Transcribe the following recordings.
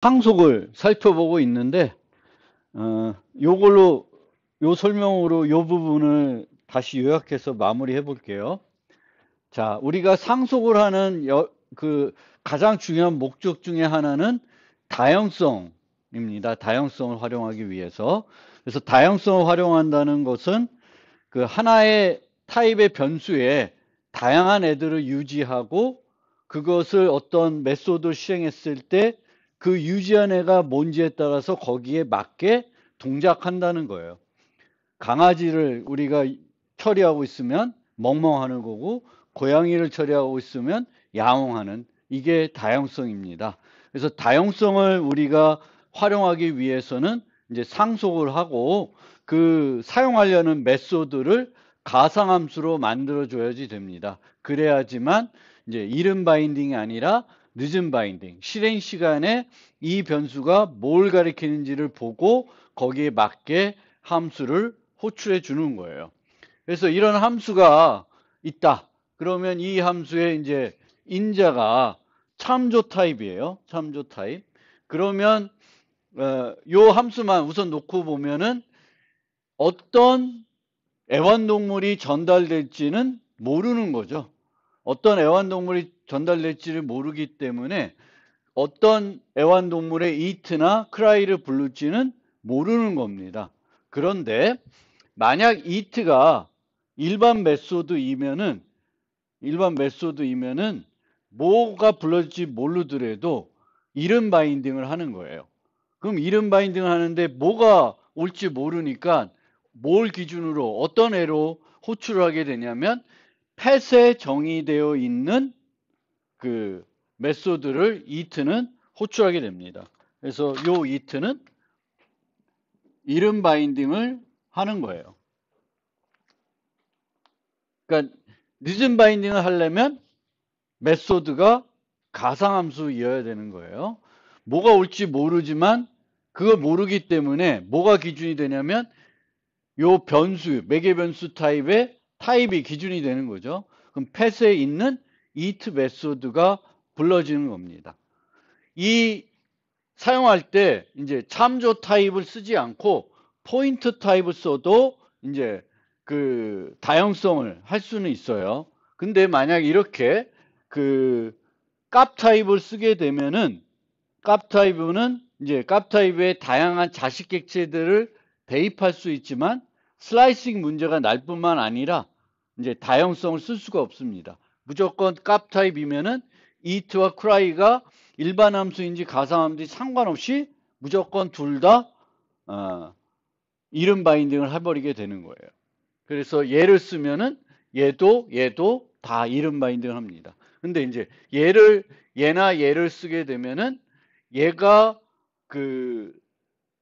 항속을 살펴보고 있는데 요걸로 요 설명으로 요 부분을 다시 요약해서 마무리해 볼게요. 자, 우리가 상속을 하는 그 가장 중요한 목적 중에 하나는 다양성입니다. 다양성을 활용하기 위해서. 그래서 다양성을 활용한다는 것은 그 하나의 타입의 변수에 다양한 애들을 유지하고 그것을 어떤 메소드를 시행했을 때 그 유지한 애가 뭔지에 따라서 거기에 맞게 동작한다는 거예요. 강아지를 우리가 처리하고 있으면 멍멍하는 거고 고양이를 처리하고 있으면 야옹하는 이게 다양성입니다. 그래서 다양성을 우리가 활용하기 위해서는 이제 상속을 하고 그 사용하려는 메소드를 가상함수로 만들어 줘야지 됩니다. 그래야지만 이제 이른 바인딩이 아니라 늦은 바인딩, 실행 시간에 이 변수가 뭘 가리키는지를 보고 거기에 맞게 함수를 호출해 주는 거예요. 그래서 이런 함수가 있다. 그러면 이 함수의 이제 인자가 참조 타입이에요. 참조 타입. 그러면 요 함수만 우선 놓고 보면은 어떤 애완동물이 전달될지는 모르는 거죠. 어떤 애완동물이 전달될지를 모르기 때문에 어떤 애완동물의 eat나 cry를 부를지는 모르는 겁니다. 그런데 만약 eat가 일반 메소드이면은 뭐가 불러질지 모르더라도 이름 바인딩을 하는 거예요. 그럼 이름 바인딩을 하는데 뭐가 올지 모르니까 뭘 기준으로 어떤 애로 호출을 하게 되냐면 펫에 정의되어 있는 그 메소드를 eat는 호출하게 됩니다. 그래서 요 eat는 이름 바인딩을 하는 거예요. 그러니까 늦은 바인딩을 하려면 메소드가 가상함수이어야 되는 거예요. 뭐가 올지 모르지만 그걸 모르기 때문에 뭐가 기준이 되냐면 요 변수, 매개 변수 타입의 타입이 기준이 되는 거죠. 그럼 펫에 있는 eat 메소드가 불러지는 겁니다. 이 사용할 때 이제 참조 타입을 쓰지 않고 포인트 타입을 써도 이제 그 다양성을 할 수는 있어요. 근데 만약 이렇게 그 값 타입을 쓰게 되면은 값 타입은 이제 값 타입의 다양한 자식 객체들을 대입할 수 있지만 슬라이싱 문제가 날 뿐만 아니라 이제 다양성을 쓸 수가 없습니다. 무조건 값 타입이면은 eat와 cry가 일반 함수인지 가상 함수인지 상관없이 무조건 둘다 이름 바인딩을 해버리게 되는 거예요. 그래서 얘를 쓰면은 얘도 다 이름 바인딩을 합니다. 근데 이제 얘를 쓰게 되면은 얘가 그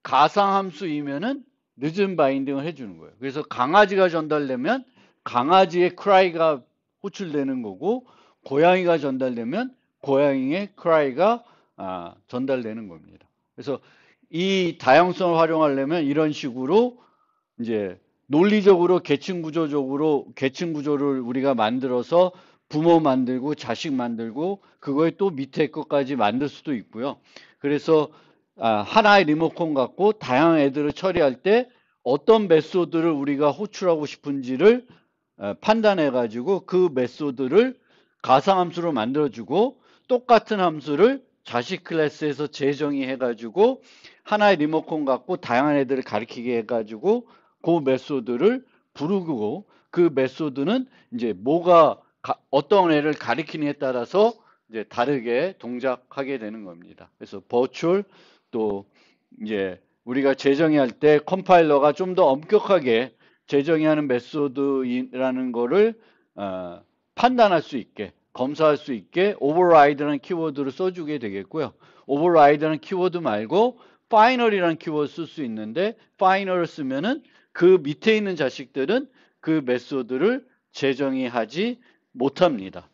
가상함수이면은 늦은 바인딩을 해주는 거예요. 그래서 강아지가 전달되면 강아지의 cry가 호출되는 거고 고양이가 전달되면 고양이의 cry가 전달되는 겁니다. 그래서 이 다양성을 활용하려면 이런 식으로 이제 논리적으로 계층 구조를 우리가 만들어서 부모 만들고 자식 만들고 그거에 또 밑에 것까지 만들 수도 있고요. 그래서 하나의 리모컨 갖고 다양한 애들을 처리할 때 어떤 메소드를 우리가 호출하고 싶은지를 판단해 가지고 그 메소드를 가상함수로 만들어주고 똑같은 함수를 자식 클래스에서 재정의해 가지고 하나의 리모컨 갖고 다양한 애들을 가리키게 해 가지고 그 메소드를 부르고 그 메소드는 이제 뭐가 어떤 애를 가리키느냐에 따라서 이제 다르게 동작하게 되는 겁니다. 그래서 버추얼 또 이제 우리가 재정의할 때 컴파일러가 좀 더 엄격하게 재정의하는 메소드라는 거를 판단할 수 있게 검사할 수 있게 override라는 키워드를 써주게 되겠고요. override라는 키워드 말고 final이라는 키워드 쓸 수 있는데 final을 쓰면은 그 밑에 있는 자식들은 그 메소드를 재정의하지 못합니다.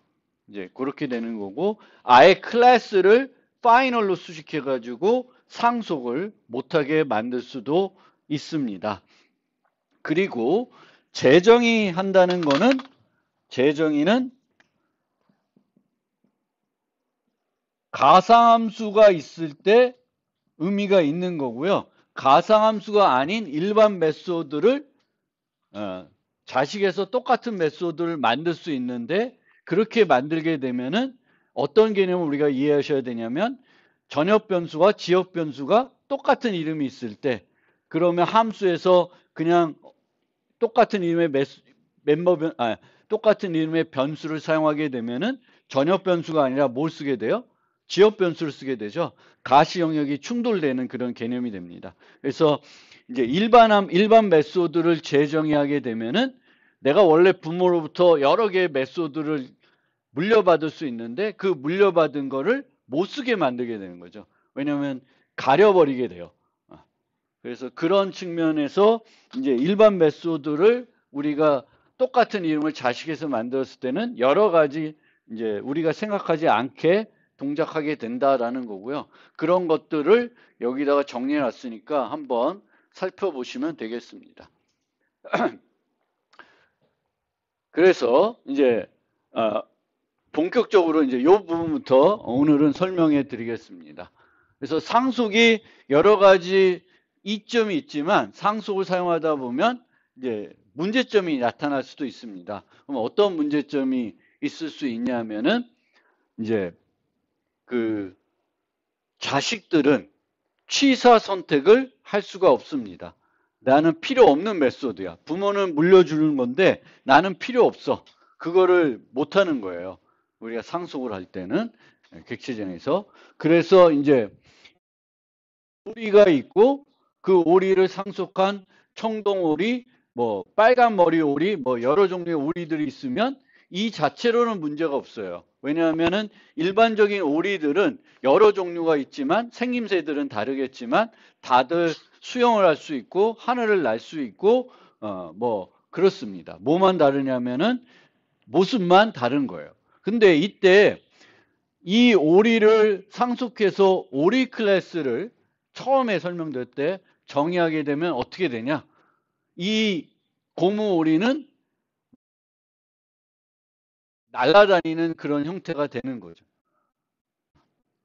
이제 그렇게 되는 거고 아예 클래스를 파이널로 수식해 가지고 상속을 못하게 만들 수도 있습니다. 그리고 재정의 한다는 거는 재정의는 가상함수가 있을 때 의미가 있는 거고요. 가상함수가 아닌 일반 메소드를 자식에서 똑같은 메소드를 만들 수 있는데 그렇게 만들게 되면은 어떤 개념을 우리가 이해하셔야 되냐면 전역 변수와 지역 변수가 똑같은 이름이 있을 때 그러면 함수에서 그냥 똑같은 이름의 똑같은 이름의 변수를 사용하게 되면은 전역 변수가 아니라 뭘 쓰게 돼요? 지역 변수를 쓰게 되죠. 가시 영역이 충돌되는 그런 개념이 됩니다. 그래서 이제 일반 메소드를 재정의하게 되면은 내가 원래 부모로부터 여러 개의 메소드를 물려받을 수 있는데 그 물려받은 거를 못 쓰게 만들게 되는 거죠. 왜냐하면 가려버리게 돼요. 그래서 그런 측면에서 이제 일반 메소드를 우리가 똑같은 이름을 자식에서 만들었을 때는 여러 가지 이제 우리가 생각하지 않게 동작하게 된다라는 거고요. 그런 것들을 여기다가 정리해 놨으니까 한번 살펴보시면 되겠습니다. 그래서 이제 본격적으로 이제 이 부분부터 오늘은 설명해 드리겠습니다. 그래서 상속이 여러 가지 이점이 있지만 상속을 사용하다 보면 이제 문제점이 나타날 수도 있습니다. 그럼 어떤 문제점이 있을 수 있냐면은 이제 그 자식들은 취사 선택을 할 수가 없습니다. 나는 필요 없는 메소드야. 부모는 물려주는 건데 나는 필요 없어. 그거를 못 하는 거예요. 우리가 상속을 할 때는 객체전에서. 그래서 이제 오리가 있고 그 오리를 상속한 청동오리, 뭐 빨간 머리 오리, 뭐 여러 종류의 오리들이 있으면 이 자체로는 문제가 없어요. 왜냐하면은 일반적인 오리들은 여러 종류가 있지만 생김새들은 다르겠지만 다들 수영을 할 수 있고 하늘을 날 수 있고 뭐 그렇습니다. 뭐만 다르냐면은 모습만 다른 거예요. 근데 이때 이 오리를 상속해서 오리 클래스를 처음에 설명될 때 정의하게 되면 어떻게 되냐? 이 고무 오리는 날아다니는 그런 형태가 되는 거죠.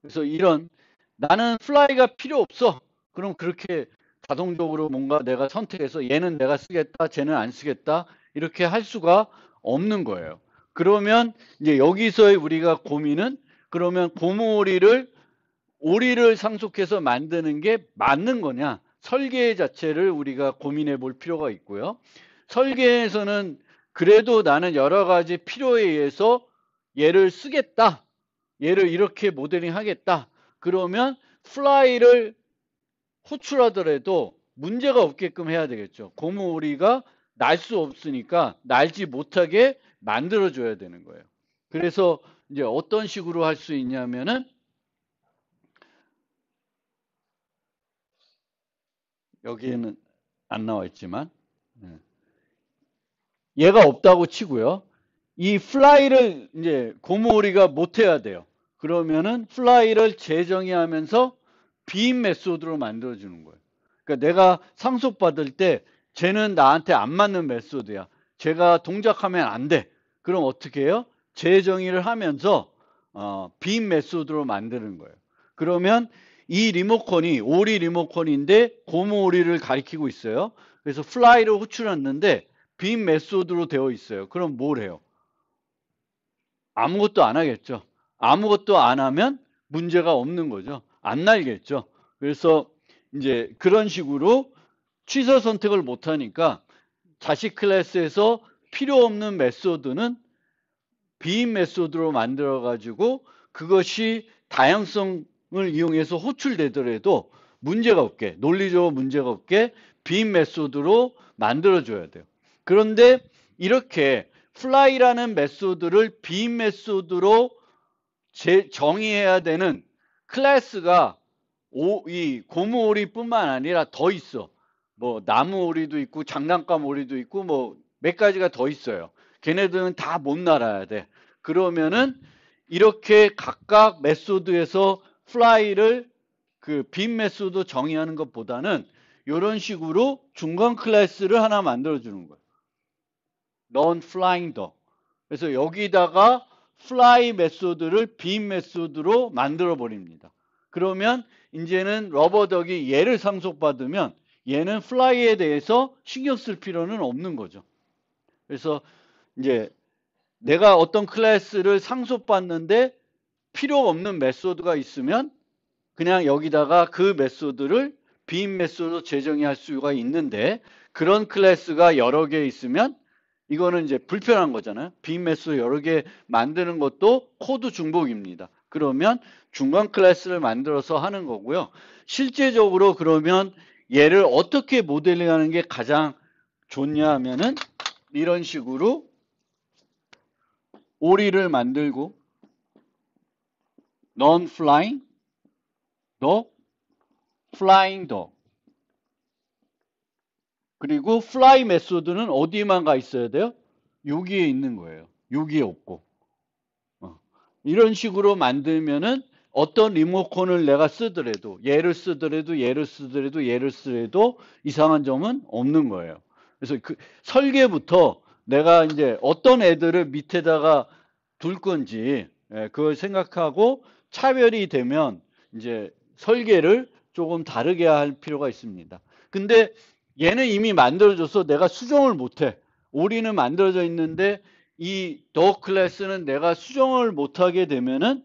그래서 이런 나는 플라이가 필요 없어. 그럼 그렇게 자동적으로 뭔가 내가 선택해서 얘는 내가 쓰겠다, 쟤는 안 쓰겠다 이렇게 할 수가 없는 거예요. 그러면 이제 여기서의 우리가 고민은 그러면 고무오리를 오리를 상속해서 만드는 게 맞는 거냐? 설계 자체를 우리가 고민해 볼 필요가 있고요. 설계에서는 그래도 나는 여러 가지 필요에 의해서 얘를 쓰겠다. 얘를 이렇게 모델링 하겠다. 그러면 플라이를 호출하더라도 문제가 없게끔 해야 되겠죠. 고무오리가 날 수 없으니까 날지 못하게 만들어 줘야 되는 거예요. 그래서 이제 어떤 식으로 할 수 있냐면은 여기에는 안 나와 있지만 얘가 없다고 치고요. 이 플라이를 이제 고무오리가 못해야 돼요. 그러면은 플라이를 재정의하면서 빔 메소드로 만들어주는 거예요. 그러니까 내가 상속받을 때 쟤는 나한테 안 맞는 메소드야. 제가 동작하면 안 돼. 그럼 어떻게 해요? 재정의를 하면서 빔 메소드로 만드는 거예요. 그러면 이 리모컨이 오리 리모컨인데 고무오리를 가리키고 있어요. 그래서 플라이를 호출했는데 빔 메소드로 되어 있어요. 그럼 뭘 해요? 아무것도 안 하겠죠. 아무것도 안 하면 문제가 없는 거죠. 안 날겠죠. 그래서 이제 그런 식으로 취사 선택을 못 하니까 자식 클래스에서 필요 없는 메소드는 빔 메소드로 만들어 가지고 그것이 다양성을 이용해서 호출되더라도 문제가 없게 논리적으로 문제가 없게 빔 메소드로 만들어 줘야 돼요. 그런데 이렇게 플라이라는 메소드를 빔 메소드로 정의해야 되는 클래스가 이 고무오리뿐만 아니라 더 있어. 뭐 나무오리도 있고 장난감 오리도 있고 뭐 몇 가지가 더 있어요. 걔네들은 다 못 날아야 돼. 그러면은 이렇게 각각 메소드에서 플라이를 그 빔 메소드 정의하는 것보다는 이런 식으로 중간 클래스를 하나 만들어 주는 거예요. non-flying dog. 그래서 여기다가 fly 메소드를 빔 메소드로 만들어 버립니다. 그러면 이제는 러버덕이 얘를 상속받으면 얘는 fly에 대해서 신경 쓸 필요는 없는 거죠. 그래서 이제 내가 어떤 클래스를 상속받는데 필요 없는 메소드가 있으면 그냥 여기다가 그 메소드를 빈 메소드 재정의할 수가 있는데 그런 클래스가 여러 개 있으면 이거는 이제 불편한 거잖아요. 빈 메소드 여러 개 만드는 것도 코드 중복입니다. 그러면 중간 클래스를 만들어서 하는 거고요. 실제적으로 그러면 얘를 어떻게 모델링하는 게 가장 좋냐 하면은 이런 식으로 오리를 만들고 non-flying dog, flying dog. 그리고 fly 메소드는 어디에만 가 있어야 돼요? 여기에 있는 거예요. 여기에 없고. 이런 식으로 만들면은 어떤 리모컨을 내가 쓰더라도 얘를 쓰더라도 얘를 쓰더라도 얘를 쓰더라도 이상한 점은 없는 거예요. 그래서 그 설계부터 내가 이제 어떤 애들을 밑에다가 둘 건지 그걸 생각하고 차별이 되면 이제 설계를 조금 다르게 할 필요가 있습니다. 근데 얘는 이미 만들어져서 내가 수정을 못해. 오리는 만들어져 있는데 이 더 클래스는 내가 수정을 못하게 되면은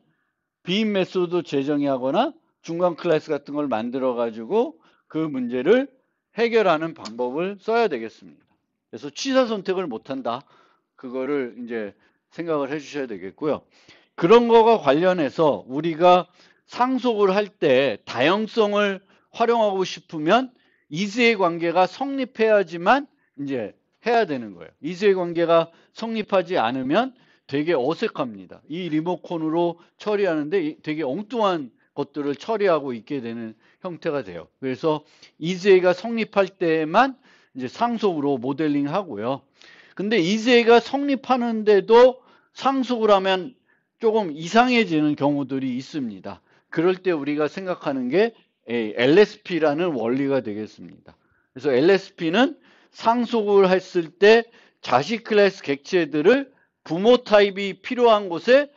빈 메소드 재정의하거나 중간 클래스 같은 걸 만들어 가지고 그 문제를 해결하는 방법을 써야 되겠습니다. 그래서 취사 선택을 못한다. 그거를 이제 생각을 해 주셔야 되겠고요. 그런 거가 관련해서 우리가 상속을 할 때 다형성을 활용하고 싶으면 이즈의 관계가 성립해야지만 이제 해야 되는 거예요. 이즈의 관계가 성립하지 않으면 되게 어색합니다. 이 리모컨으로 처리하는데 되게 엉뚱한 것들을 처리하고 있게 되는 형태가 돼요. 그래서 이즈가 성립할 때만 이제 상속으로 모델링 하고요. 근데 이즈가 성립하는데도 상속을 하면 조금 이상해지는 경우들이 있습니다. 그럴 때 우리가 생각하는 게 LSP라는 원리가 되겠습니다. 그래서 LSP는 상속을 했을 때 자식 클래스 객체들을 부모 타입이 필요한 곳에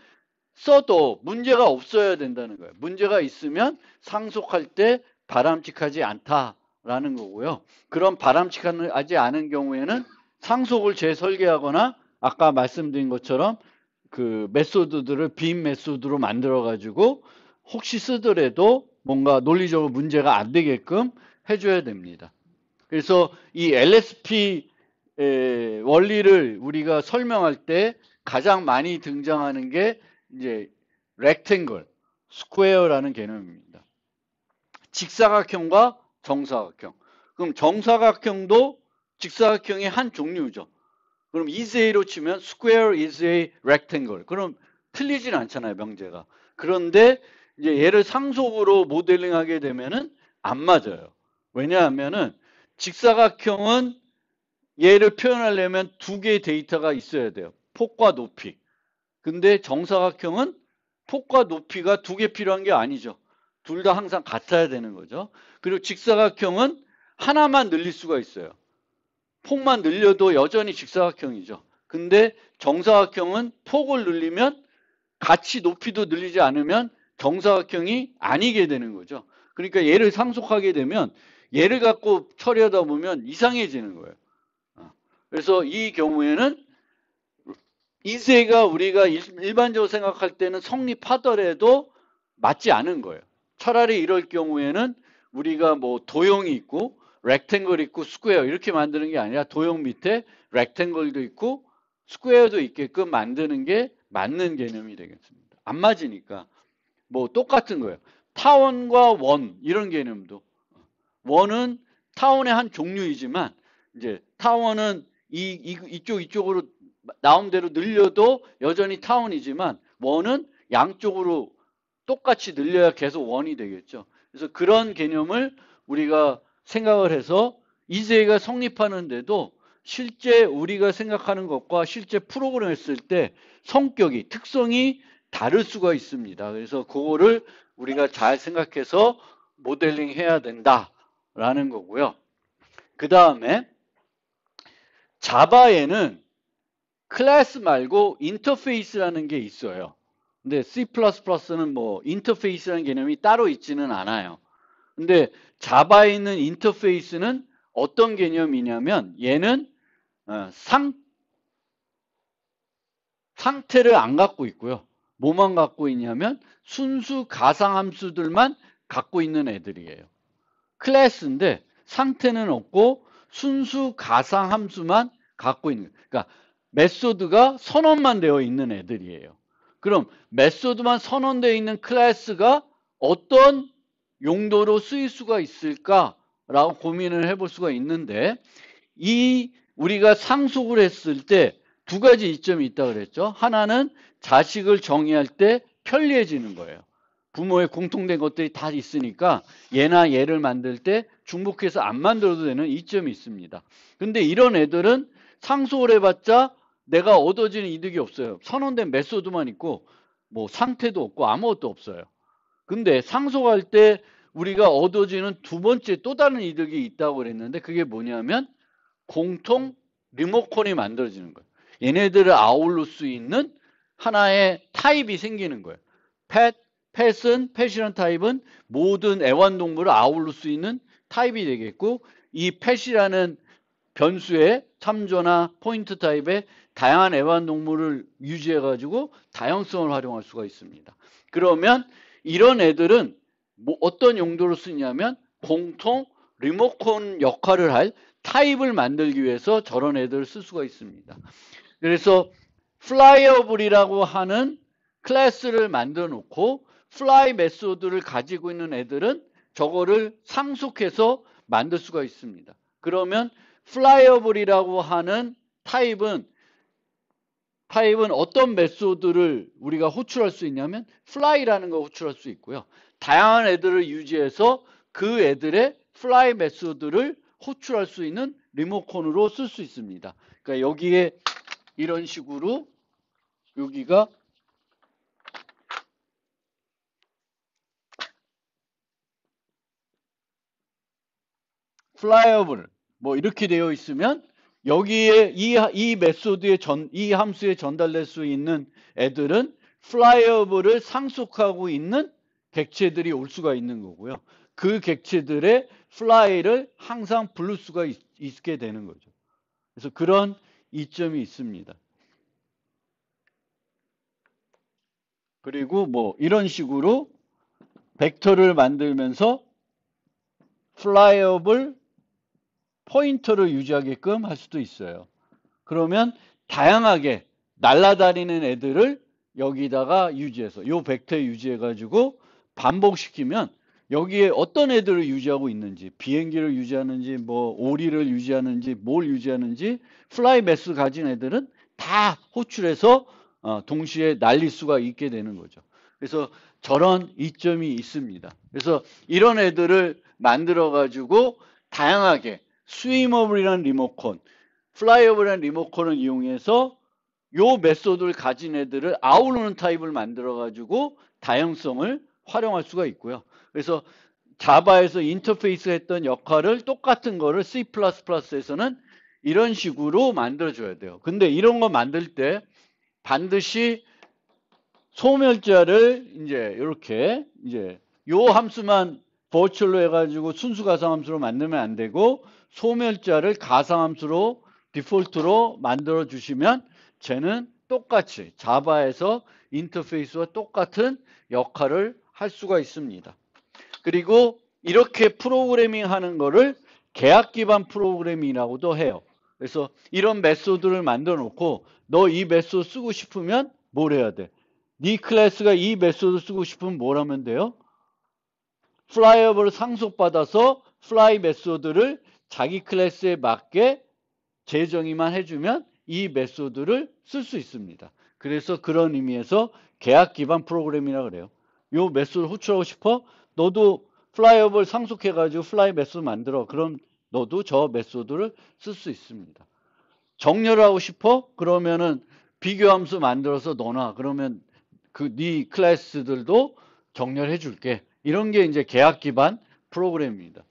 써도 문제가 없어야 된다는 거예요. 문제가 있으면 상속할 때 바람직하지 않다라는 거고요. 그런 바람직하지 않은 경우에는 상속을 재설계하거나 아까 말씀드린 것처럼 그 메소드들을 빈 메소드로 만들어 가지고 혹시 쓰더라도 뭔가 논리적으로 문제가 안 되게끔 해줘야 됩니다. 그래서 이 LSP 원리를 우리가 설명할 때 가장 많이 등장하는 게 이제 rectangle, square라는 개념입니다. 직사각형과 정사각형. 그럼 정사각형도 직사각형의 한 종류죠. 그럼 is a로 치면 square is a rectangle. 그럼 틀리진 않잖아요, 명제가. 그런데 이제 얘를 상속으로 모델링하게 되면은 안 맞아요. 왜냐하면은 직사각형은 얘를 표현하려면 두 개의 데이터가 있어야 돼요. 폭과 높이. 근데 정사각형은 폭과 높이가 두 개 필요한 게 아니죠. 둘 다 항상 같아야 되는 거죠. 그리고 직사각형은 하나만 늘릴 수가 있어요. 폭만 늘려도 여전히 직사각형이죠. 근데 정사각형은 폭을 늘리면 같이 높이도 늘리지 않으면 정사각형이 아니게 되는 거죠. 그러니까 얘를 상속하게 되면 얘를 갖고 처리하다 보면 이상해지는 거예요. 그래서 이 경우에는 이세가 우리가 일반적으로 생각할 때는 성립하더라도 맞지 않은 거예요. 차라리 이럴 경우에는 우리가 뭐 도형이 있고 렉탱글 있고 스퀘어 이렇게 만드는 게 아니라 도형 밑에 렉탱글도 있고 스퀘어도 있게끔 만드는 게 맞는 개념이 되겠습니다. 안 맞으니까 뭐 똑같은 거예요. 타원과 원 이런 개념도 원은 타원의 한 종류이지만 이제 타원은 이쪽으로 나온 대로 늘려도 여전히 타원이지만 원은 양쪽으로 똑같이 늘려야 계속 원이 되겠죠. 그래서 그런 개념을 우리가 생각을 해서 이제가 성립하는데도 실제 우리가 생각하는 것과 실제 프로그램 했을 때 성격이 특성이 다를 수가 있습니다. 그래서 그거를 우리가 잘 생각해서 모델링 해야 된다라는 거고요. 그 다음에 자바에는 클래스 말고 인터페이스라는 게 있어요. 근데 C++는 뭐 인터페이스라는 개념이 따로 있지는 않아요. 근데 자바에 있는 인터페이스는 어떤 개념이냐면 얘는 상태를 안 갖고 있고요. 뭐만 갖고 있냐면 순수 가상함수들만 갖고 있는 애들이에요. 클래스인데 상태는 없고 순수 가상함수만 갖고 있는, 그러니까 메소드가 선언만 되어 있는 애들이에요. 그럼 메소드만 선언되어 있는 클래스가 어떤 용도로 쓰일 수가 있을까라고 고민을 해볼 수가 있는데, 이 우리가 상속을 했을 때 두 가지 이점이 있다 그랬죠. 하나는 자식을 정의할 때 편리해지는 거예요. 부모의 공통된 것들이 다 있으니까 얘나 얘를 만들 때 중복해서 안 만들어도 되는 이점이 있습니다. 근데 이런 애들은 상속을 해봤자 내가 얻어지는 이득이 없어요. 선언된 메소드만 있고 뭐 상태도 없고 아무것도 없어요. 근데 상속할 때 우리가 얻어지는 두 번째 또 다른 이득이 있다고 그랬는데, 그게 뭐냐면 공통 리모컨이 만들어지는 거예요. 얘네들을 아울러 수 있는 하나의 타입이 생기는 거예요. 펫이라는 타입은 모든 애완동물을 아울러 수 있는 타입이 되겠고, 이 펫이라는 변수의 참조나 포인트 타입의 다양한 애완동물을 유지해가지고 다양성을 활용할 수가 있습니다. 그러면 이런 애들은 뭐 어떤 용도로 쓰냐면 공통 리모컨 역할을 할 타입을 만들기 위해서 저런 애들을 쓸 수가 있습니다. 그래서 flyable이라고 하는 클래스를 만들어 놓고 fly 메소드를 가지고 있는 애들은 저거를 상속해서 만들 수가 있습니다. 그러면 flyable이라고 하는 타입은 어떤 메소드를 우리가 호출할 수 있냐면 fly라는 걸 호출할 수 있고요. 다양한 애들을 유지해서 그 애들의 fly 메소드를 호출할 수 있는 리모컨으로 쓸 수 있습니다. 그러니까 여기에 이런 식으로 여기가 flyable 뭐 이렇게 되어 있으면 여기에 이 메소드의 이 함수에 전달될 수 있는 애들은 flyable을 상속하고 있는 객체들이 올 수가 있는 거고요. 그 객체들의 fly를 항상 부를 수가 있게 되는 거죠. 그래서 그런 이점이 있습니다. 그리고 뭐 이런 식으로 벡터를 만들면서 flyable 포인터를 유지하게끔 할 수도 있어요. 그러면 다양하게 날아다니는 애들을 여기다가 유지해서 요 벡터에 유지해가지고 반복시키면 여기에 어떤 애들을 유지하고 있는지, 비행기를 유지하는지 뭐 오리를 유지하는지 뭘 유지하는지 플라이 매스 가진 애들은 다 호출해서 동시에 날릴 수가 있게 되는 거죠. 그래서 저런 이점이 있습니다. 그래서 이런 애들을 만들어 가지고 다양하게 스위머블이라는 리모컨, 플라이어블이라는 리모컨을 이용해서 요 메소드를 가진 애들을 아우르는 타입을 만들어 가지고 다양성을 활용할 수가 있고요. 그래서 자바에서 인터페이스 했던 역할을 똑같은 거를 C++에서는 이런 식으로 만들어 줘야 돼요. 근데 이런 거 만들 때 반드시 소멸자를 이제 이렇게 이제 요 함수만 버추얼로 해가지고 순수 가상함수로 만들면 안 되고 소멸자를 가상함수로 디폴트로 만들어 주시면 쟤는 똑같이 자바에서 인터페이스와 똑같은 역할을 할 수가 있습니다. 그리고 이렇게 프로그래밍 하는 거를 계약 기반 프로그래밍이라고도 해요. 그래서 이런 메소드를 만들어 놓고 너 이 메소드 쓰고 싶으면 뭘 해야 돼? 네 클래스가 이 메소드 쓰고 싶으면 뭘 하면 돼요? flyable을 상속받아서 fly 메소드를 자기 클래스에 맞게 재정의만 해주면 이 메소드를 쓸 수 있습니다. 그래서 그런 의미에서 계약 기반 프로그램이라고 그래요. 요 메소드 호출하고 싶어? 너도 flyable 상속해가지고 fly 메소드 만들어. 그럼 너도 저 메소드를 쓸 수 있습니다. 정렬하고 싶어? 그러면은 비교함수 만들어서 넣어놔. 그러면 그 네 클래스들도 정렬해 줄게. 이런 게 이제 계약 기반 프로그램입니다.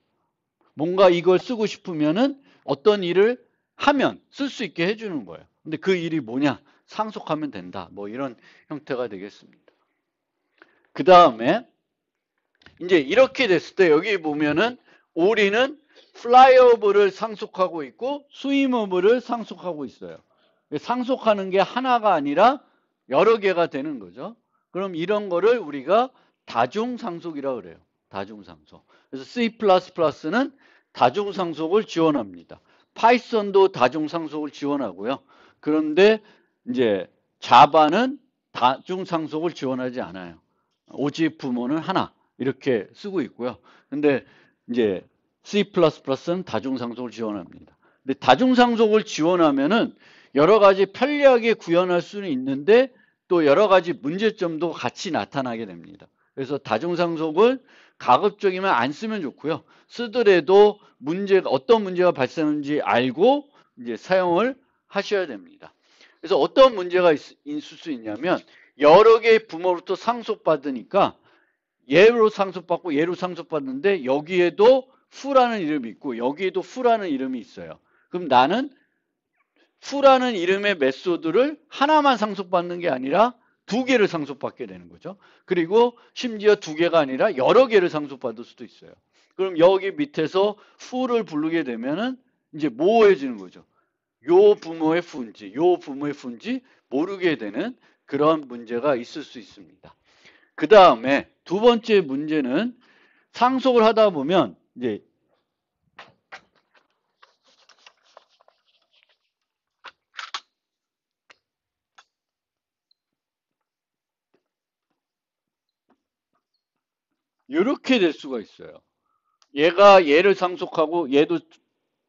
뭔가 이걸 쓰고 싶으면은 어떤 일을 하면 쓸 수 있게 해주는 거예요. 근데 그 일이 뭐냐? 상속하면 된다. 뭐 이런 형태가 되겠습니다. 그 다음에 이제 이렇게 됐을 때 여기 보면은 오리는 flyable을 상속하고 있고 swimable을 상속하고 있어요. 상속하는 게 하나가 아니라 여러 개가 되는 거죠. 그럼 이런 거를 우리가 다중상속이라고 그래요. 다중상속. 그래서 C++는 다중상속을 지원합니다. 파이썬도 다중상속을 지원하고요. 그런데 이제 자바는 다중상속을 지원하지 않아요. 오직 부모는 하나 이렇게 쓰고 있고요. 근데 이제 C++는 다중상속을 지원합니다. 근데 다중상속을 지원하면은 여러 가지 편리하게 구현할 수는 있는데 또 여러 가지 문제점도 같이 나타나게 됩니다. 그래서 다중상속을 가급적이면 안 쓰면 좋고요. 쓰더라도 어떤 문제가 발생하는지 알고 이제 사용을 하셔야 됩니다. 그래서 어떤 문제가 있을 수 있냐면 여러 개의 부모로부터 상속받으니까 얘로 상속받고 얘로 상속받는데 여기에도 후라는 이름이 있고 여기에도 후라는 이름이 있어요. 그럼 나는 후라는 이름의 메소드를 하나만 상속받는 게 아니라 두 개를 상속받게 되는 거죠. 그리고 심지어 두 개가 아니라 여러 개를 상속받을 수도 있어요. 그럼 여기 밑에서 후를 부르게 되면은 이제 모호해지는 거죠. 요 부모의 후인지 요 부모의 후인지 모르게 되는 그런 문제가 있을 수 있습니다. 그 다음에 두 번째 문제는 상속을 하다 보면 이제 이렇게 될 수가 있어요. 얘가 얘를 상속하고 얘도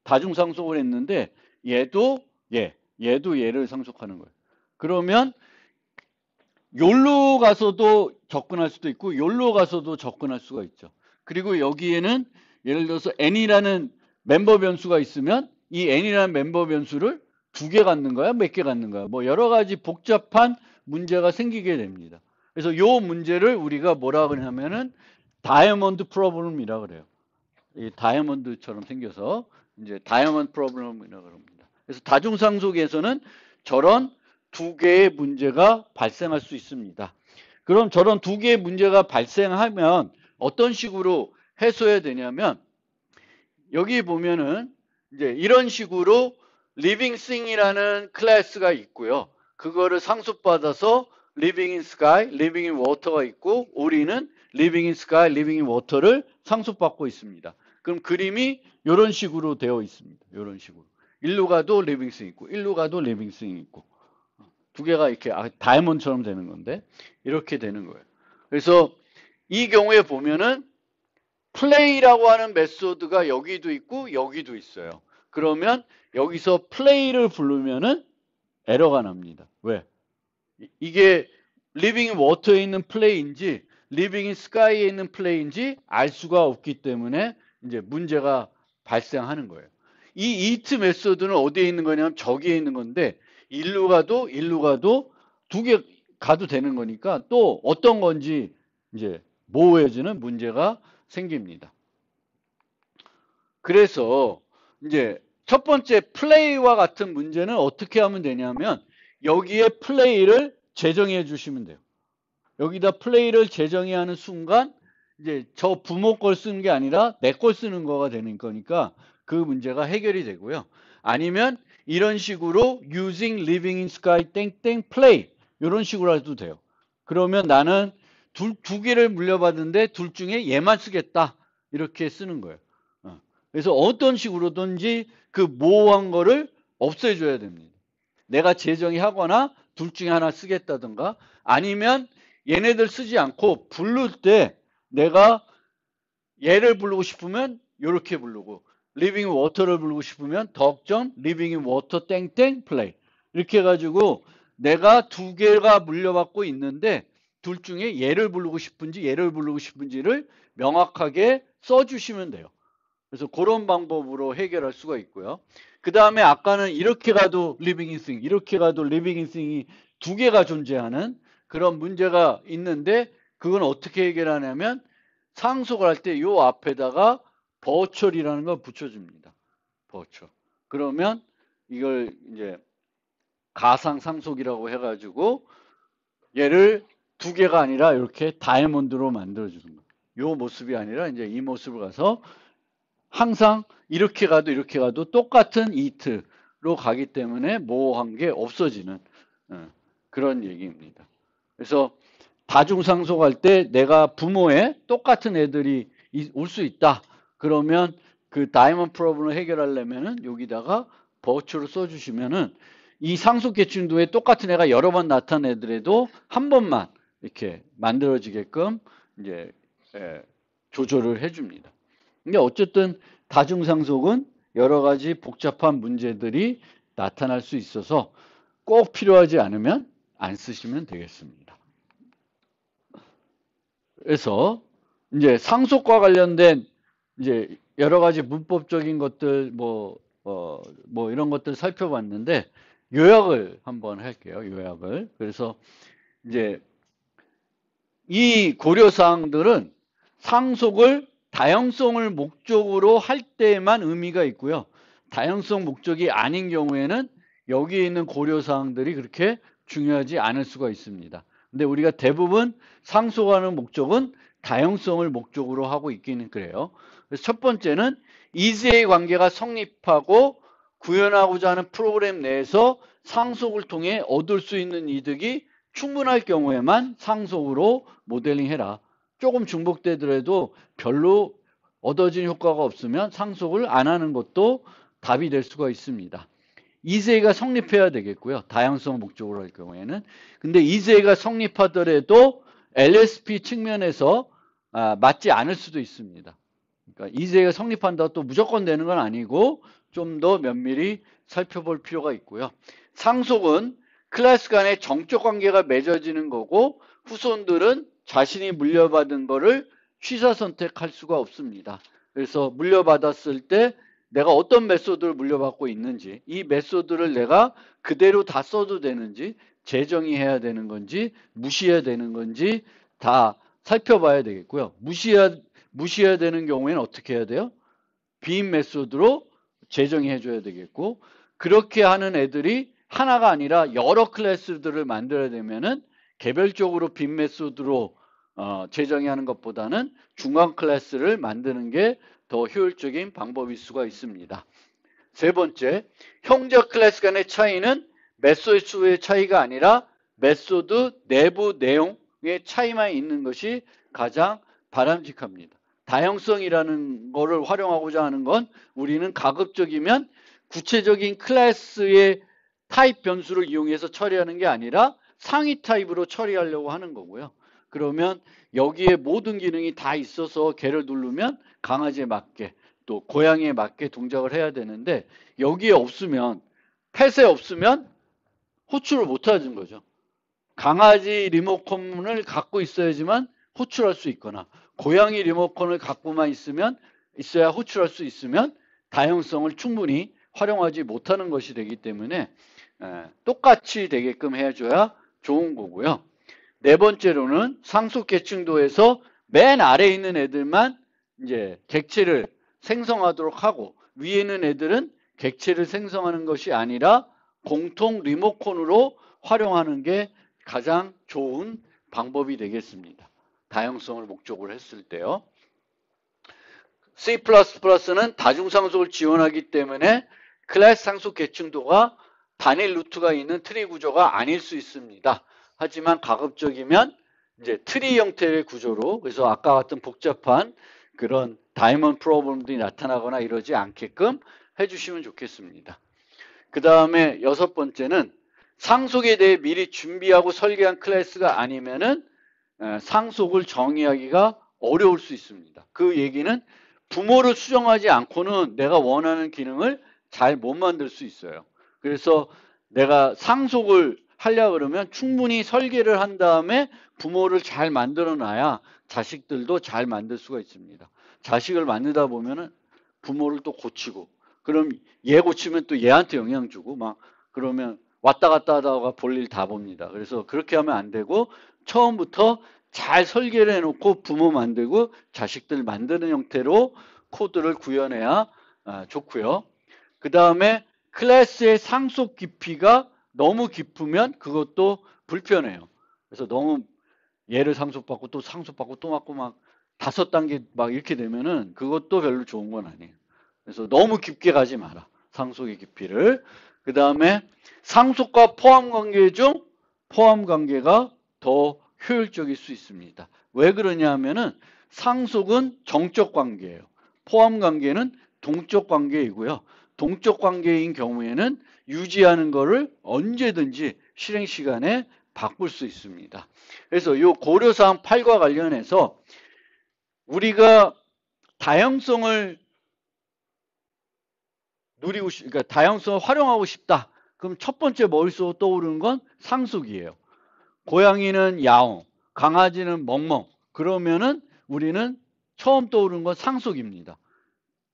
다중상속을 했는데 얘도 얘를 상속하는 거예요. 그러면 요로 가서도 접근할 수도 있고 요로 가서도 접근할 수가 있죠. 그리고 여기에는 예를 들어서 n이라는 멤버 변수가 있으면 이 n이라는 멤버 변수를 두 개 갖는 거야? 몇 개 갖는 거야? 뭐 여러 가지 복잡한 문제가 생기게 됩니다. 그래서 요 문제를 우리가 뭐라 그러냐면은 다이아몬드 프로블럼이라 그래요. 이 다이아몬드처럼 생겨서 이제 다이아몬드 프로블럼이라고 합니다. 그래서 다중상속에서는 저런 두 개의 문제가 발생할 수 있습니다. 그럼 저런 두 개의 문제가 발생하면 어떤 식으로 해소해야 되냐면 여기 보면은 이제 이런 식으로 living thing이라는 클래스가 있고요. 그거를 상속받아서 living in sky, living in water가 있고 우리는 living in sky, living in water를 상속받고 있습니다. 그럼 그림이 이런 식으로 되어 있습니다. 이런 식으로. 일로 가도 living thing 있고 일로 가도 living thing 있고 두 개가 이렇게 다이아몬드처럼 되는 건데 이렇게 되는 거예요. 그래서 이 경우에 보면은 플레이라고 하는 메소드가 여기도 있고 여기도 있어요. 그러면 여기서 플레이를 부르면은 에러가 납니다. 왜? 이게 리빙 인 워터에 있는 플레이인지 리빙 인 스카이에 있는 플레이인지 알 수가 없기 때문에 이제 문제가 발생하는 거예요. 이 이트 메소드는 어디에 있는 거냐면 저기에 있는 건데 일로 가도 두 개 가도 되는 거니까 또 어떤 건지 이제 모호해지는 문제가 생깁니다. 그래서 이제 첫 번째 플레이와 같은 문제는 어떻게 하면 되냐면 여기에 플레이를 재정해 주시면 돼요. 여기다 플레이를 재정해야 하는 순간 이제 저 부모 걸 쓰는 게 아니라 내 걸 쓰는 거가 되는 거니까 그 문제가 해결이 되고요. 아니면 이런 식으로 using living in sky 땡땡 play 이런 식으로 해도 돼요. 그러면 나는 두 개를 물려받는데 둘 중에 얘만 쓰겠다 이렇게 쓰는 거예요. 그래서 어떤 식으로든지 그 모호한 거를 없애줘야 됩니다. 내가 재정의 하거나 둘 중에 하나 쓰겠다든가 아니면 얘네들 쓰지 않고 부를 때 내가 얘를 부르고 싶으면 이렇게 부르고 living water를 부르고 싶으면 덕점 living in water 땡땡 play 이렇게 해가지고 내가 두 개가 물려받고 있는데 둘 중에 얘를 부르고 싶은지 얘를 부르고 싶은지를 명확하게 써주시면 돼요. 그래서 그런 방법으로 해결할 수가 있고요. 그 다음에 아까는 이렇게 가도 living in thing, 이렇게 가도 living in thing이 두 개가 존재하는 그런 문제가 있는데 그건 어떻게 해결하냐면 상속을 할 때 요 앞에다가 버추얼이라는 걸 붙여줍니다. 버추얼. 그러면 이걸 이제 가상 상속이라고 해가지고 얘를 두 개가 아니라 이렇게 다이아몬드로 만들어주는 거예요. 요 모습이 아니라 이제 이 모습으로 가서 항상 이렇게 가도 똑같은 이트로 가기 때문에 모호한 게 없어지는 그런 얘기입니다. 그래서 다중상속할 때 내가 부모의 똑같은 애들이 올 수 있다. 그러면 그 다이먼드 프로블럼을 해결하려면은 여기다가 버추를 써주시면은 이 상속계층도에 똑같은 애가 여러 번 나타난 애들에도 한 번만 이렇게 만들어지게끔 이제 조절을 해줍니다. 근데 어쨌든 다중상속은 여러 가지 복잡한 문제들이 나타날 수 있어서 꼭 필요하지 않으면 안 쓰시면 되겠습니다. 그래서 이제 상속과 관련된 이제 여러 가지 문법적인 것들 뭐 이런 것들 살펴봤는데 요약을 한번 할게요. 요약을. 그래서 이제 이 고려사항들은 상속을 다양성을 목적으로 할 때에만 의미가 있고요. 다양성 목적이 아닌 경우에는 여기에 있는 고려사항들이 그렇게 중요하지 않을 수가 있습니다. 근데 우리가 대부분 상속하는 목적은 다양성을 목적으로 하고 있기는 그래요. 그래서 첫 번째는 이즈의 관계가 성립하고 구현하고자 하는 프로그램 내에서 상속을 통해 얻을 수 있는 이득이 충분할 경우에만 상속으로 모델링 해라. 조금 중복되더라도 별로 얻어진 효과가 없으면 상속을 안 하는 것도 답이 될 수가 있습니다. 이세가 성립해야 되겠고요. 다양성 목적으로 할 경우에는. 근데 이세가 성립하더라도 LSP 측면에서 맞지 않을 수도 있습니다. 그러니까 이세가 성립한다고 또 무조건 되는 건 아니고 좀 더 면밀히 살펴볼 필요가 있고요. 상속은 클래스 간의 정적 관계가 맺어지는 거고 후손들은 자신이 물려받은 거를 취사 선택할 수가 없습니다. 그래서 물려받았을 때 내가 어떤 메소드를 물려받고 있는지, 이 메소드를 내가 그대로 다 써도 되는지, 재정의해야 되는 건지, 무시해야 되는 건지 다 살펴봐야 되겠고요. 무시해야 되는 경우에는 어떻게 해야 돼요? 빈 메소드로 재정의해 줘야 되겠고, 그렇게 하는 애들이 하나가 아니라 여러 클래스들을 만들어야 되면은 개별적으로 빈 메소드로 재정의하는 것보다는 중간 클래스를 만드는 게 더 효율적인 방법일 수가 있습니다. 세 번째, 형적 클래스 간의 차이는 메소드 수의 차이가 아니라 메소드 내부 내용의 차이만 있는 것이 가장 바람직합니다. 다양성이라는 거를 활용하고자 하는 건 우리는 가급적이면 구체적인 클래스의 타입 변수를 이용해서 처리하는 게 아니라 상위 타입으로 처리하려고 하는 거고요. 그러면 여기에 모든 기능이 다 있어서 걔를 누르면 강아지에 맞게 또 고양이에 맞게 동작을 해야 되는데 여기에 없으면 펫에 없으면 호출을 못 하는 거죠. 강아지 리모컨을 갖고 있어야지만 호출할 수 있거나 고양이 리모컨을 갖고만 있어야 호출할 수 있으면 다양성을 충분히 활용하지 못하는 것이 되기 때문에 똑같이 되게끔 해줘야 좋은 거고요. 네 번째로는 상속 계층도에서 맨 아래에 있는 애들만 이제 객체를 생성하도록 하고 위에 있는 애들은 객체를 생성하는 것이 아니라 공통 리모컨으로 활용하는 게 가장 좋은 방법이 되겠습니다. 다양성을 목적으로 했을 때요. C++는 다중상속을 지원하기 때문에 클래스 상속 계층도가 단일 루트가 있는 트리 구조가 아닐 수 있습니다. 하지만 가급적이면 이제 트리 형태의 구조로 그래서 아까 같은 복잡한 그런 다이먼드 프로블럼들이 나타나거나 이러지 않게끔 해주시면 좋겠습니다. 그 다음에 여섯 번째는 상속에 대해 미리 준비하고 설계한 클래스가 아니면은 상속을 정의하기가 어려울 수 있습니다. 그 얘기는 부모를 수정하지 않고는 내가 원하는 기능을 잘 못 만들 수 있어요. 그래서 내가 상속을 하려고 그러면 충분히 설계를 한 다음에 부모를 잘 만들어 놔야 자식들도 잘 만들 수가 있습니다. 자식을 만들다 보면은 부모를 또 고치고 그럼 얘 고치면 또 얘한테 영향 주고 막 그러면 왔다 갔다 하다가 볼일 다 봅니다. 그래서 그렇게 하면 안 되고 처음부터 잘 설계를 해놓고 부모 만들고 자식들 만드는 형태로 코드를 구현해야 좋고요. 그 다음에 클래스의 상속 깊이가 너무 깊으면 그것도 불편해요. 그래서 너무 얘를 상속받고 또 상속받고 또 맞고 막 5단계 막 이렇게 되면은 그것도 별로 좋은 건 아니에요. 그래서 너무 깊게 가지 마라. 상속의 깊이를. 그 다음에 상속과 포함 관계 중 포함 관계가 더 효율적일 수 있습니다. 왜 그러냐 하면은 상속은 정적 관계예요. 포함 관계는 동적 관계이고요. 동적 관계인 경우에는 유지하는 거를 언제든지 실행 시간에 바꿀 수 있습니다. 그래서 이 고려사항 8과 관련해서 우리가 다양성을 그러니까 다양성을 활용하고 싶다. 그럼 첫 번째 머릿속으로 떠오르는 건 상속이에요. 고양이는 야옹, 강아지는 멍멍. 그러면은 우리는 처음 떠오르는 건 상속입니다.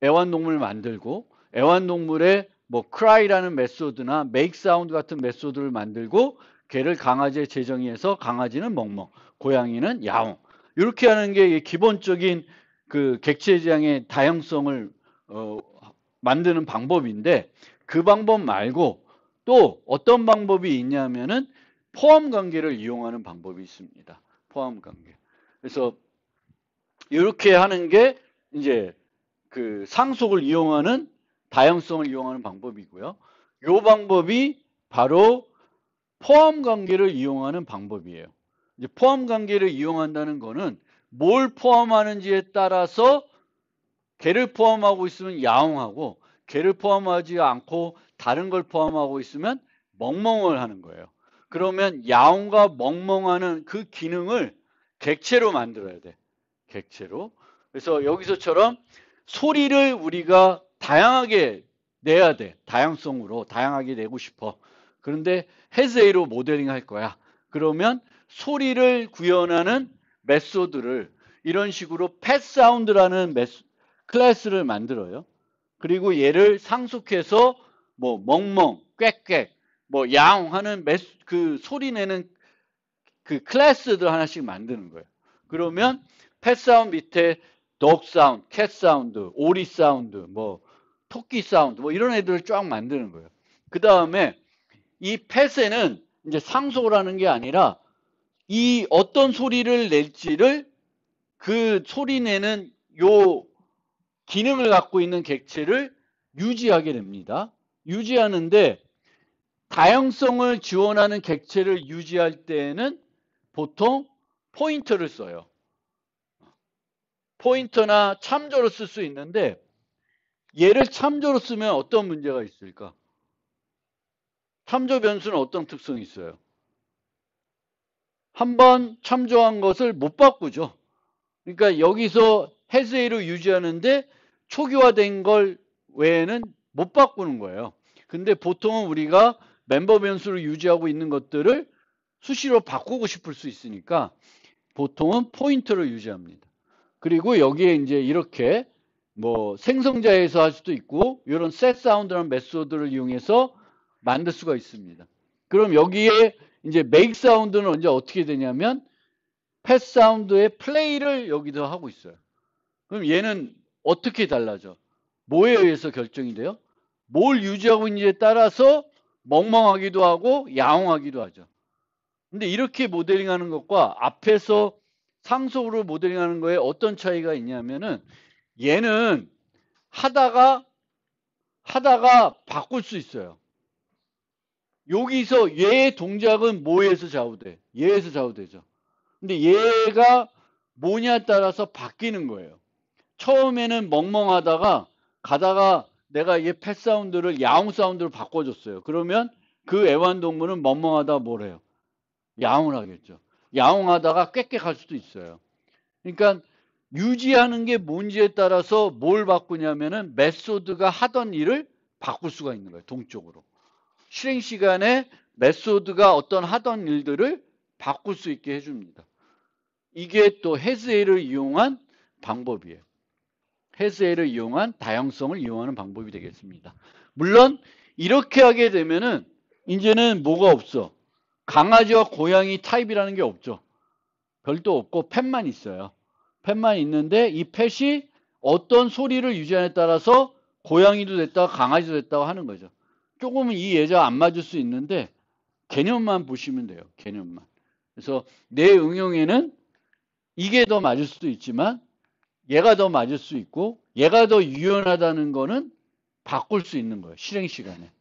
애완동물 만들고 애완동물의 뭐 cry라는 메소드나 make sound 같은 메소드를 만들고 걔를 강아지에 재정의해서 강아지는 멍멍, 고양이는 야옹. 이렇게 하는 게 기본적인 그 객체지향의 다양성을 만드는 방법인데 그 방법 말고 또 어떤 방법이 있냐면은 포함 관계를 이용하는 방법이 있습니다. 포함 관계. 그래서 이렇게 하는 게 이제 그 상속을 이용하는 다양성을 이용하는 방법이고요. 이 방법이 바로 포함 관계를 이용하는 방법이에요. 이제 포함 관계를 이용한다는 거는 뭘 포함하는지에 따라서 개를 포함하고 있으면 야옹하고 개를 포함하지 않고 다른 걸 포함하고 있으면 멍멍을 하는 거예요. 그러면 야옹과 멍멍하는 그 기능을 객체로 만들어야 돼. 객체로. 그래서 여기서처럼 소리를 우리가 다양하게 내야 돼. 다양성으로 다양하게 내고 싶어. 그런데 헤즈에이로 모델링 할 거야. 그러면 소리를 구현하는 메소드를 이런 식으로 펫사운드라는 클래스를 만들어요. 그리고 얘를 상속해서 뭐 멍멍, 꽥꽥, 뭐 야옹 하는 그 소리 내는 그 클래스들 하나씩 만드는 거예요. 그러면 펫 사운드 밑에 dog 사운드, cat 사운드, 오리 사운드, 뭐 토끼 사운드 뭐 이런 애들을 쫙 만드는 거예요. 그 다음에 이 펫에는 이제 상속을 하는 게 아니라 이 어떤 소리를 낼지를 그 소리 내는 요 기능을 갖고 있는 객체를 유지하게 됩니다. 유지하는데 다양성을 지원하는 객체를 유지할 때에는 보통 포인터를 써요. 포인터나 참조로 쓸 수 있는데 얘를 참조로 쓰면 어떤 문제가 있을까? 참조 변수는 어떤 특성이 있어요? 한번 참조한 것을 못 바꾸죠. 그러니까 여기서 헤즈에이로 유지하는데 초기화된 걸 외에는 못 바꾸는 거예요. 근데 보통은 우리가 멤버 변수를 유지하고 있는 것들을 수시로 바꾸고 싶을 수 있으니까 보통은 포인터를 유지합니다. 그리고 여기에 이제 이렇게 뭐 생성자에서 할 수도 있고 이런 set 사운드라는 메소드를 이용해서 만들 수가 있습니다. 그럼 여기에 이제 make 사운드는 언제 어떻게 되냐면 펫 사운드의 플레이를 여기도 하고 있어요. 그럼 얘는 어떻게 달라져? 뭐에 의해서 결정이 돼요? 뭘 유지하고 있는지에 따라서 멍멍하기도 하고 야옹하기도 하죠. 근데 이렇게 모델링하는 것과 앞에서 상속으로 모델링하는 거에 어떤 차이가 있냐면은 얘는 하다가 바꿀 수 있어요. 여기서 얘의 동작은 뭐에서 좌우돼? 얘에서 좌우되죠. 근데 얘가 뭐냐에 따라서 바뀌는 거예요. 처음에는 멍멍하다가 가다가 내가 얘 펫 사운드를 야옹 사운드로 바꿔줬어요. 그러면 그 애완동물은 멍멍하다 뭘 해요? 야옹을 하겠죠. 야옹하다가 꽥꽥할 수도 있어요. 그러니까 유지하는 게 뭔지에 따라서 뭘 바꾸냐면은 메소드가 하던 일을 바꿀 수가 있는 거예요. 동쪽으로. 실행 시간에 메소드가 어떤 하던 일들을 바꿀 수 있게 해줍니다. 이게 또 헤즈에이를 이용한 방법이에요. 헤즈에이를 이용한 다양성을 이용하는 방법이 되겠습니다. 물론 이렇게 하게 되면은 이제는 뭐가 없어? 강아지와 고양이 타입이라는 게 없죠. 별도 없고 펫만 있어요. 펫만 있는데 이 펫이 어떤 소리를 유지하냐에 따라서 고양이도 됐다가 강아지도 됐다고 하는 거죠. 조금은 이 예제가 안 맞을 수 있는데 개념만 보시면 돼요. 개념만. 그래서 내 응용에는 이게 더 맞을 수도 있지만 얘가 더 맞을 수 있고 얘가 더 유연하다는 거는 바꿀 수 있는 거예요. 실행 시간에.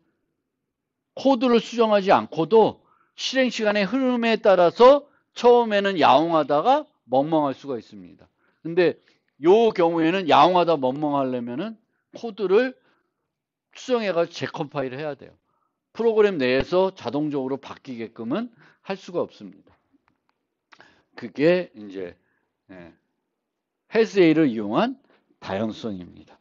코드를 수정하지 않고도 실행 시간의 흐름에 따라서 처음에는 야옹하다가 멍멍할 수가 있습니다. 근데 요 경우에는 야옹하다 멍멍하려면은 코드를 수정해가지고 재컴파일을 해야 돼요. 프로그램 내에서 자동적으로 바뀌게끔은 할 수가 없습니다. 그게 이제 헬스A를 이용한 다양성입니다.